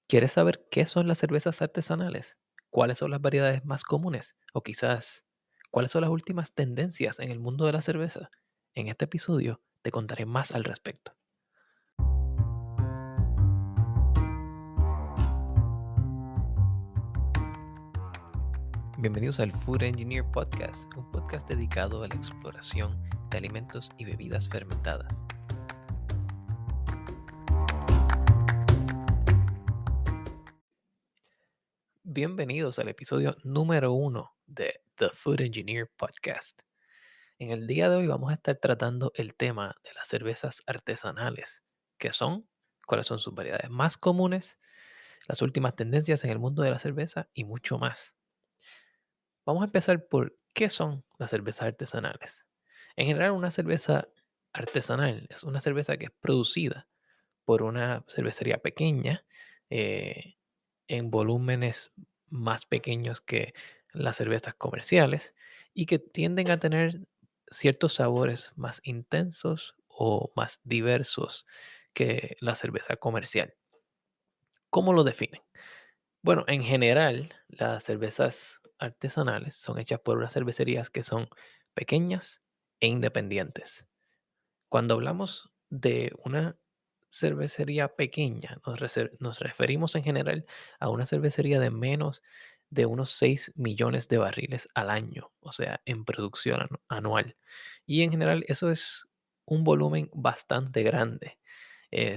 ¿Quieres saber qué son las cervezas artesanales? ¿Cuáles son las variedades más comunes? O quizás, ¿cuáles son las últimas tendencias en el mundo de la cerveza? En este episodio te contaré más al respecto. Bienvenidos al Food Engineer Podcast, un podcast dedicado a la exploración de alimentos y bebidas fermentadas. Bienvenidos al episodio número 1 de The Food Engineer Podcast. En el día de hoy vamos a estar tratando el tema de las cervezas artesanales, qué son, cuáles son sus variedades más comunes, las últimas tendencias en el mundo de la cerveza y mucho más. Vamos a empezar por qué son las cervezas artesanales. En general, una cerveza artesanal es una cerveza que es producida por una cervecería pequeña, eh, en volúmenes más pequeños que las cervezas comerciales y que tienden a tener ciertos sabores más intensos o más diversos que la cerveza comercial. ¿Cómo lo definen? Bueno, en general, las cervezas artesanales son hechas por unas cervecerías que son pequeñas e independientes. Cuando hablamos de una cervecería pequeña, nos referimos en general a una cervecería de menos de unos 6 millones de barriles al año, o sea, en producción anual. Y en general eso es un volumen bastante grande.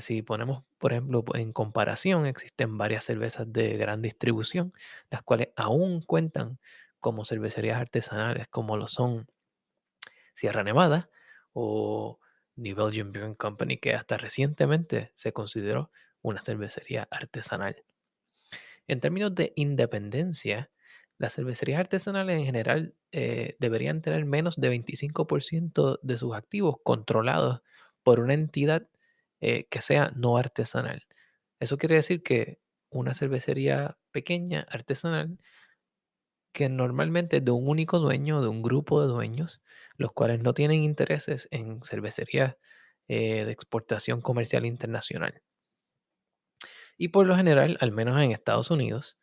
Si ponemos, por ejemplo, en comparación, existen varias cervezas de gran distribución, las cuales aún cuentan como cervecerías artesanales, como lo son Sierra Nevada o New Belgium Brewing Company, que hasta recientemente se consideró una cervecería artesanal. En términos de independencia, las cervecerías artesanales en general deberían tener menos de 25% de sus activos controlados por una entidad que sea no artesanal. Eso quiere decir que una cervecería pequeña, artesanal, que normalmente es de un único dueño, de un grupo de dueños, los cuales no tienen intereses en cervecerías de exportación comercial internacional. Y por lo general, al menos en Estados Unidos,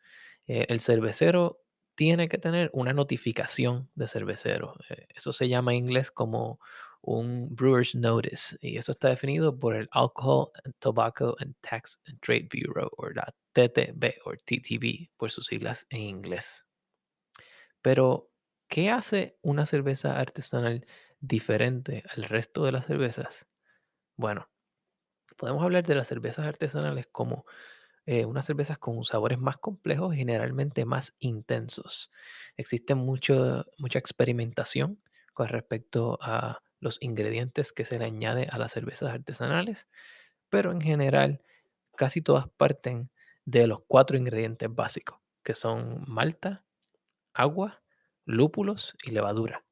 el cervecero tiene que tener una notificación de cervecero. Eso se llama en inglés como un Brewer's Notice. Y eso está definido por el Alcohol, Tobacco and Tax and Trade Bureau, o la TTB, o TTB, por sus siglas en inglés. Pero, ¿qué hace una cerveza artesanal diferente al resto de las cervezas? Bueno, podemos hablar de las cervezas artesanales como unas cervezas con sabores más complejos y generalmente más intensos. Existe mucha experimentación con respecto a los ingredientes que se le añade a las cervezas artesanales, pero en general casi todas parten de los cuatro ingredientes básicos, que son malta, agua, lúpulos y levadura.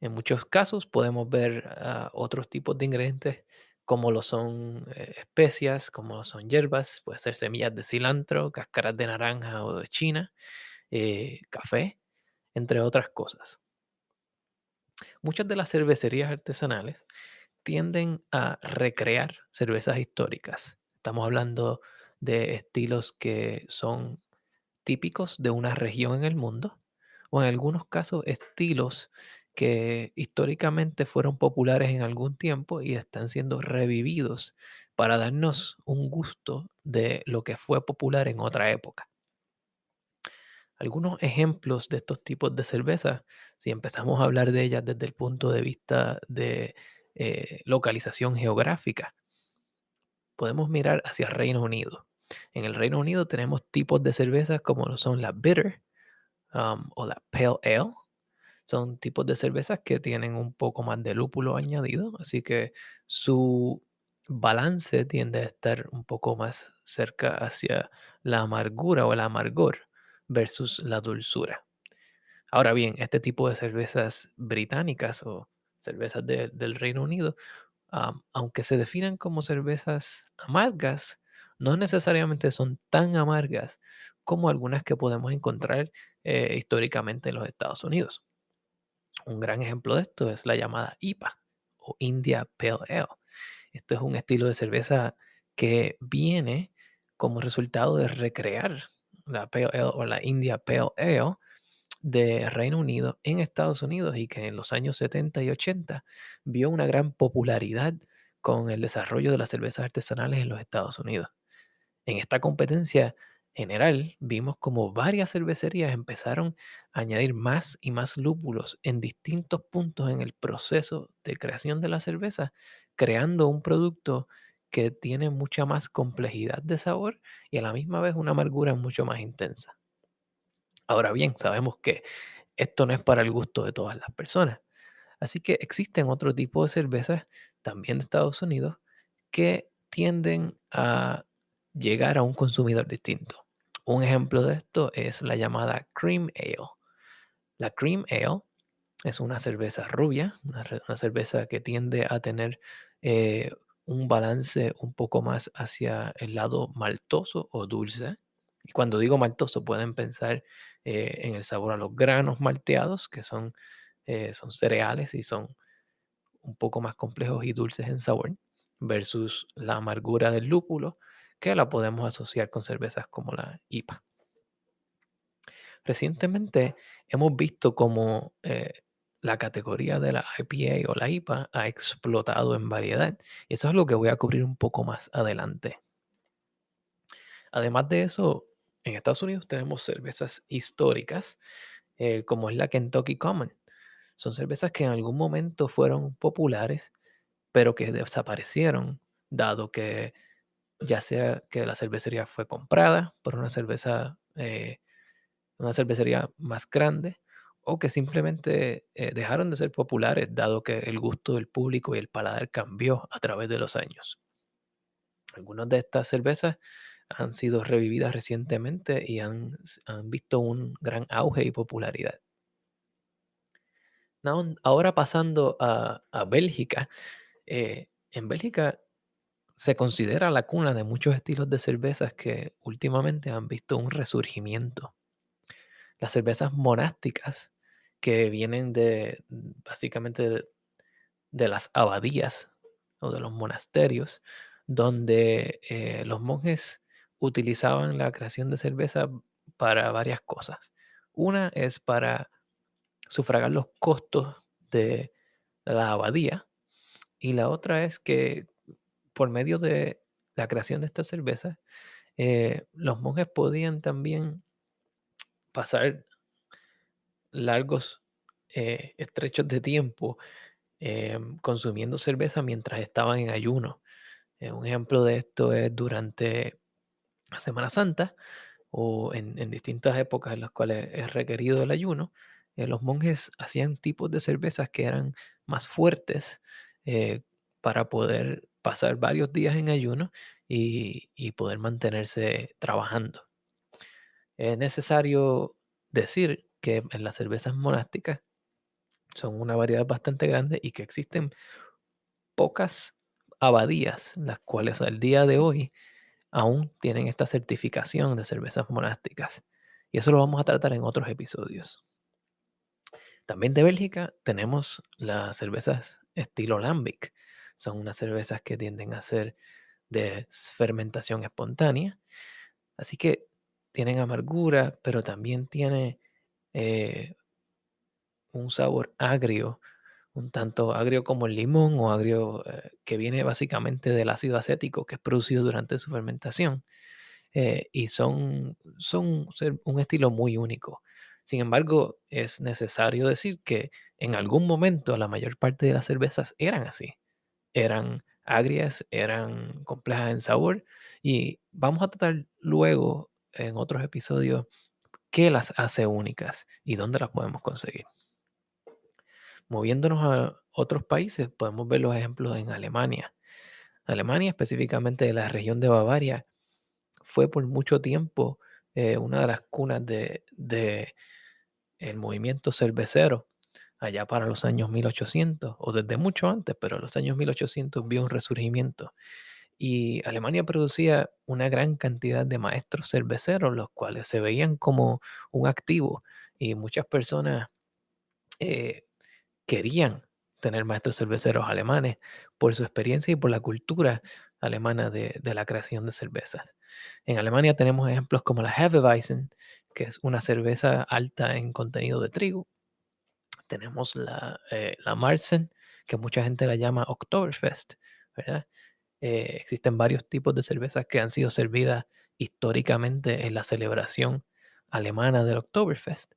En muchos casos podemos ver otros tipos de ingredientes como lo son especias, como lo son hierbas, puede ser semillas de cilantro, cáscaras de naranja o de china, café, entre otras cosas. Muchas de las cervecerías artesanales tienden a recrear cervezas históricas. Estamos hablando de estilos que son típicos de una región en el mundo, o en algunos casos estilos que históricamente fueron populares en algún tiempo y están siendo revividos para darnos un gusto de lo que fue popular en otra época. Algunos ejemplos de estos tipos de cervezas, si empezamos a hablar de ellas desde el punto de vista de localización geográfica, podemos mirar hacia Reino Unido. En el Reino Unido tenemos tipos de cervezas como lo son la bitter, o la Pale Ale. Son tipos de cervezas que tienen un poco más de lúpulo añadido, así que su balance tiende a estar un poco más cerca hacia la amargura o el amargor versus la dulzura. Ahora bien, este tipo de cervezas británicas o cervezas del Reino Unido, aunque se definan como cervezas amargas, no necesariamente son tan amargas como algunas que podemos encontrar históricamente en los Estados Unidos. Un gran ejemplo de esto es la llamada IPA o India Pale Ale. Esto es un estilo de cerveza que viene como resultado de recrear la Pale Ale o la India Pale Ale de Reino Unido en Estados Unidos y que en los años 70 y 80 vio una gran popularidad con el desarrollo de las cervezas artesanales en los Estados Unidos. En esta competencia general vimos como varias cervecerías empezaron a añadir más y más lúpulos en distintos puntos en el proceso de creación de la cerveza, creando un producto que tiene mucha más complejidad de sabor y a la misma vez una amargura mucho más intensa. Ahora bien, sabemos que esto no es para el gusto de todas las personas. Así que existen otro tipo de cervezas, también de Estados Unidos, que tienden a llegar a un consumidor distinto. Un ejemplo de esto es la llamada Cream Ale. La Cream Ale es una cerveza rubia, una cerveza que tiende a tener eh, un balance un poco más hacia el lado maltoso o dulce. Y cuando digo maltoso, pueden pensar en el sabor a los granos malteados, que son cereales y son un poco más complejos y dulces en sabor, versus la amargura del lúpulo, que la podemos asociar con cervezas como la IPA. Recientemente hemos visto cómo la categoría de la IPA o la IPA ha explotado en variedad. Y eso es lo que voy a cubrir un poco más adelante. Además de eso, en Estados Unidos tenemos cervezas históricas, como es la Kentucky Common. Son cervezas que en algún momento fueron populares, pero que desaparecieron, dado que ya sea que la cervecería fue comprada por una cervecería más grande, o que simplemente dejaron de ser populares, dado que el gusto del público y el paladar cambió a través de los años. Algunas de estas cervezas han sido revividas recientemente y han visto un gran auge y popularidad. Ahora pasando a Bélgica, en Bélgica se considera la cuna de muchos estilos de cervezas que últimamente han visto un resurgimiento. Las cervezas monásticas que vienen básicamente de las abadías o de los monasterios, donde los monjes utilizaban la creación de cerveza para varias cosas. Una es para sufragar los costos de la abadía y la otra es que por medio de la creación de esta cerveza, los monjes podían también pasar largos estrechos de tiempo consumiendo cerveza mientras estaban en ayuno. Un ejemplo de esto es durante la Semana Santa o en distintas épocas en las cuales es requerido el ayuno. Los monjes hacían tipos de cervezas que eran más fuertes eh, para poder pasar varios días en ayuno y poder mantenerse trabajando. Es necesario decir que en las cervezas monásticas son una variedad bastante grande y que existen pocas abadías, las cuales al día de hoy aún tienen esta certificación de cervezas monásticas. Y eso lo vamos a tratar en otros episodios. También de Bélgica tenemos las cervezas estilo Lambic. Son unas cervezas que tienden a ser de fermentación espontánea. Así que tienen amargura, pero también tiene eh, un sabor agrio, un tanto agrio como el limón o agrio que viene básicamente del ácido acético que es producido durante su fermentación. Y son un estilo muy único. Sin embargo, es necesario decir que en algún momento la mayor parte de las cervezas eran así. Eran agrias, eran complejas en sabor y vamos a tratar luego en otros episodios qué las hace únicas y dónde las podemos conseguir. Moviéndonos a otros países, podemos ver los ejemplos en Alemania. Alemania, específicamente de la región de Bavaria, fue por mucho tiempo una de las cunas de el movimiento cervecero, allá para los años 1800, o desde mucho antes, pero en los años 1800 vio un resurgimiento. Y Alemania producía una gran cantidad de maestros cerveceros, los cuales se veían como un activo, y muchas personas eh, querían tener maestros cerveceros alemanes por su experiencia y por la cultura. alemana de la creación de cervezas. En Alemania tenemos ejemplos como la Hefeweizen, que es una cerveza alta en contenido de trigo. Tenemos la Marzen, que mucha gente la llama Oktoberfest, ¿verdad? Existen varios tipos de cervezas que han sido servidas históricamente en la celebración alemana del Oktoberfest.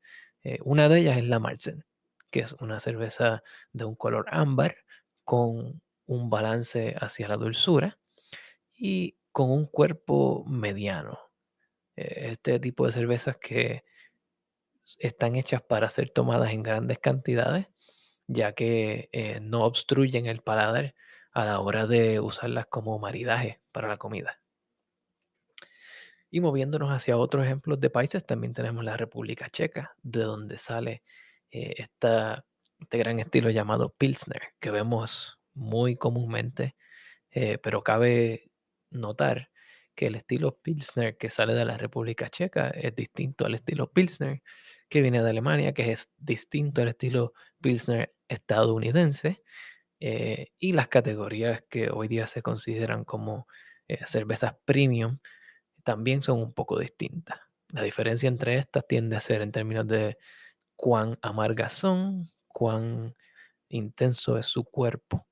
Una de ellas es la Marzen, que es una cerveza de un color ámbar con un balance hacia la dulzura y con un cuerpo mediano. Este tipo de cervezas que están hechas para ser tomadas en grandes cantidades, ya que no obstruyen el paladar a la hora de usarlas como maridaje para la comida. Y moviéndonos hacia otros ejemplos de países, también tenemos la República Checa, de donde sale este gran estilo llamado Pilsner, que vemos muy comúnmente, pero cabe notar que el estilo Pilsner que sale de la República Checa es distinto al estilo Pilsner que viene de Alemania, que es distinto al estilo Pilsner estadounidense, y las categorías que hoy día se consideran como cervezas premium también son un poco distintas. La diferencia entre estas tiende a ser en términos de cuán amargas son, cuán intenso es su cuerpo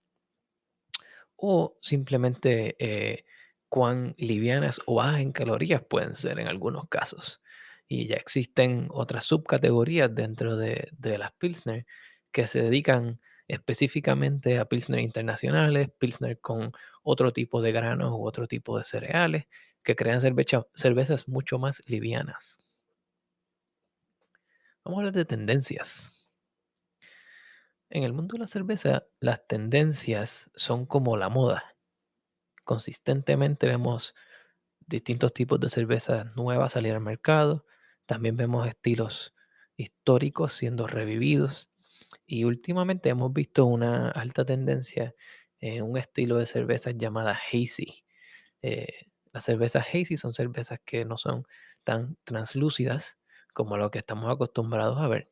o simplemente cuán livianas o bajas en calorías pueden ser en algunos casos. Y ya existen otras subcategorías dentro de las Pilsner que se dedican específicamente a Pilsner internacionales, Pilsner con otro tipo de granos u otro tipo de cereales, que crean cervezas mucho más livianas. Vamos a hablar de tendencias. En el mundo de la cerveza, las tendencias son como la moda. Consistentemente vemos distintos tipos de cervezas nuevas salir al mercado. También vemos estilos históricos siendo revividos. Y últimamente hemos visto una alta tendencia en un estilo de cervezas llamada hazy. Las cervezas hazy son cervezas que no son tan translúcidas como lo que estamos acostumbrados a ver.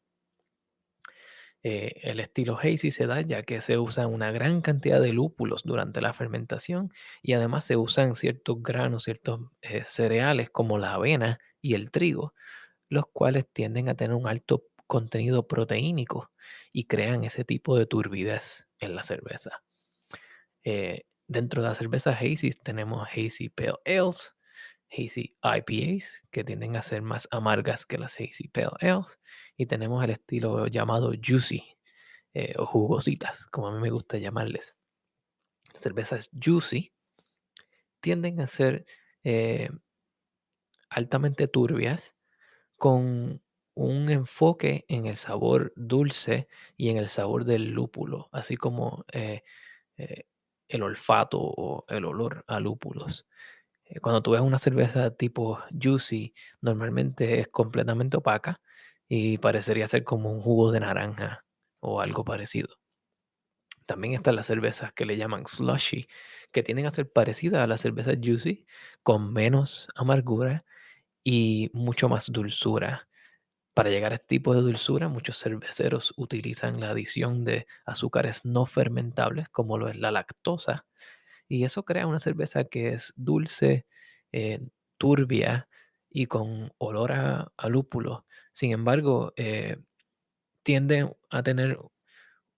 El estilo hazy se da ya que se usa una gran cantidad de lúpulos durante la fermentación y además se usan ciertos granos, ciertos cereales como la avena y el trigo, los cuales tienden a tener un alto contenido proteínico y crean ese tipo de turbidez en la cerveza. Dentro de las cervezas hazy tenemos hazy pale ales, hazy IPAs, que tienden a ser más amargas que las hazy pale ales, y tenemos el estilo llamado juicy, o jugositas, como a mí me gusta llamarles. Cervezas juicy tienden a ser eh, altamente turbias con un enfoque en el sabor dulce y en el sabor del lúpulo, así como eh, el olfato o el olor a lúpulos. Cuando tú ves una cerveza tipo juicy, normalmente es completamente opaca y parecería ser como un jugo de naranja o algo parecido. También están las cervezas que le llaman slushy, que tienden a ser parecidas a las cervezas juicy, con menos amargura y mucho más dulzura. Para llegar a este tipo de dulzura, muchos cerveceros utilizan la adición de azúcares no fermentables, como lo es la lactosa, y eso crea una cerveza que es dulce, eh, turbia y con olor a lúpulo. Sin embargo, tiende a tener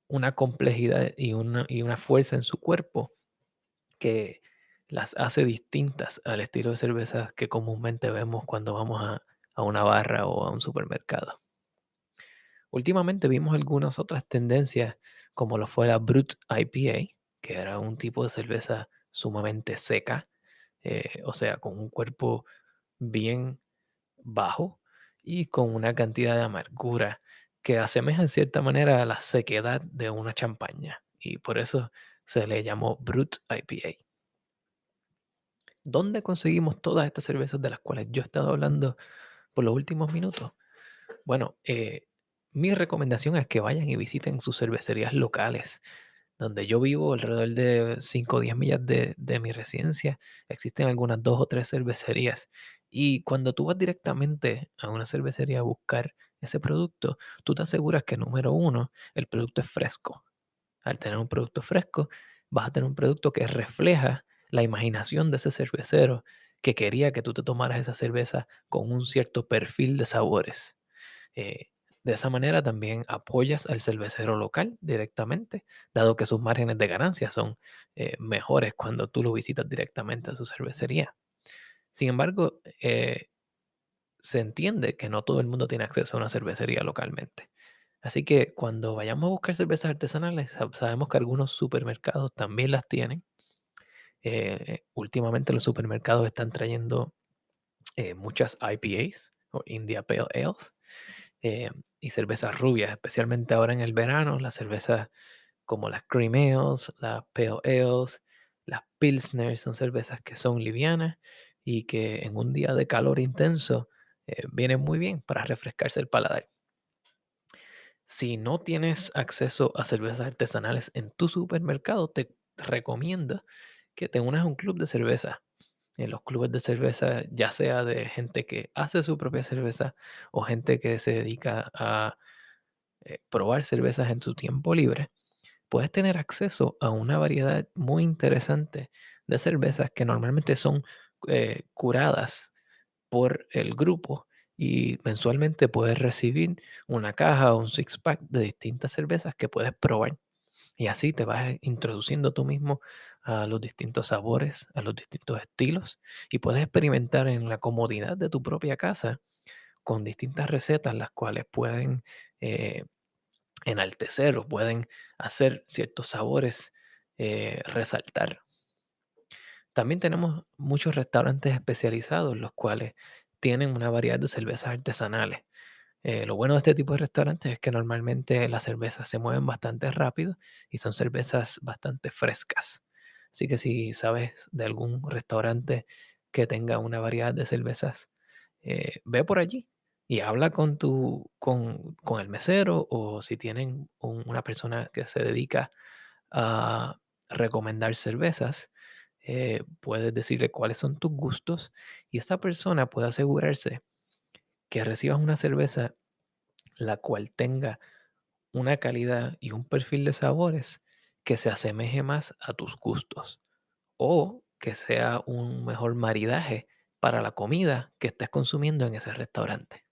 una complejidad y una fuerza en su cuerpo que las hace distintas al estilo de cervezas que comúnmente vemos cuando vamos a una barra o a un supermercado. Últimamente vimos algunas otras tendencias, como lo fue la Brut IPA, que era un tipo de cerveza sumamente seca, o sea, con un cuerpo bien bajo y con una cantidad de amargura que asemeja en cierta manera a la sequedad de una champaña. Y por eso se le llamó Brut IPA. ¿Dónde conseguimos todas estas cervezas de las cuales yo he estado hablando por los últimos minutos? Bueno, mi recomendación es que vayan y visiten sus cervecerías locales. Donde yo vivo, alrededor de 5 o 10 millas de mi residencia, existen algunas 2 o 3 cervecerías. Y cuando tú vas directamente a una cervecería a buscar ese producto, tú te aseguras que, número uno, el producto es fresco. Al tener un producto fresco, vas a tener un producto que refleja la imaginación de ese cervecero que quería que tú te tomaras esa cerveza con un cierto perfil de sabores. Eh, de esa manera también apoyas al cervecero local directamente, dado que sus márgenes de ganancia son mejores cuando tú lo visitas directamente a su cervecería. Sin embargo, se entiende que no todo el mundo tiene acceso a una cervecería localmente. Así que cuando vayamos a buscar cervezas artesanales, sabemos que algunos supermercados también las tienen. Últimamente los supermercados están trayendo muchas IPAs o India Pale Ales y cervezas rubias, especialmente ahora en el verano, las cervezas como las Cream Ales, las Pale Ales, las Pilsner son cervezas que son livianas y que en un día de calor intenso vienen muy bien para refrescarse el paladar. Si no tienes acceso a cervezas artesanales en tu supermercado, te recomiendo que te unas a un club de cerveza. En los clubes de cerveza, ya sea de gente que hace su propia cerveza o gente que se dedica a probar cervezas en su tiempo libre, puedes tener acceso a una variedad muy interesante de cervezas que normalmente son curadas por el grupo y mensualmente puedes recibir una caja o un six pack de distintas cervezas que puedes probar. Y así te vas introduciendo tú mismo a los distintos sabores, a los distintos estilos y puedes experimentar en la comodidad de tu propia casa con distintas recetas las cuales pueden eh, enaltecer o pueden hacer ciertos sabores resaltar. También tenemos muchos restaurantes especializados, los cuales tienen una variedad de cervezas artesanales. Lo bueno de este tipo de restaurantes es que normalmente las cervezas se mueven bastante rápido y son cervezas bastante frescas. Así que si sabes de algún restaurante que tenga una variedad de cervezas, ve por allí y habla con el mesero o si tienen una persona que se dedica a recomendar cervezas, puedes decirle cuáles son tus gustos y esa persona puede asegurarse que recibas una cerveza la cual tenga una calidad y un perfil de sabores que se asemeje más a tus gustos o que sea un mejor maridaje para la comida que estés consumiendo en ese restaurante.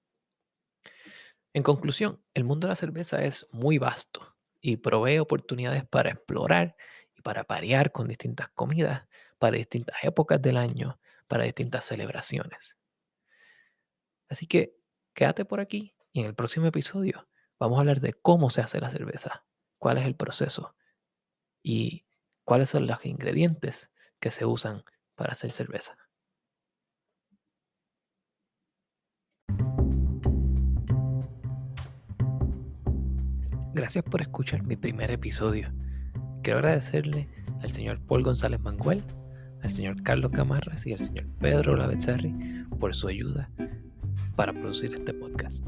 En conclusión, el mundo de la cerveza es muy vasto y provee oportunidades para explorar y para parear con distintas comidas, para distintas épocas del año, para distintas celebraciones. Así que quédate por aquí y en el próximo episodio vamos a hablar de cómo se hace la cerveza, cuál es el proceso y cuáles son los ingredientes que se usan para hacer cerveza. Gracias por escuchar mi primer episodio. Quiero agradecerle al señor Paul González Manguel, al señor Carlos Camarras y al señor Pedro Lavezzarri por su ayuda para producir este podcast.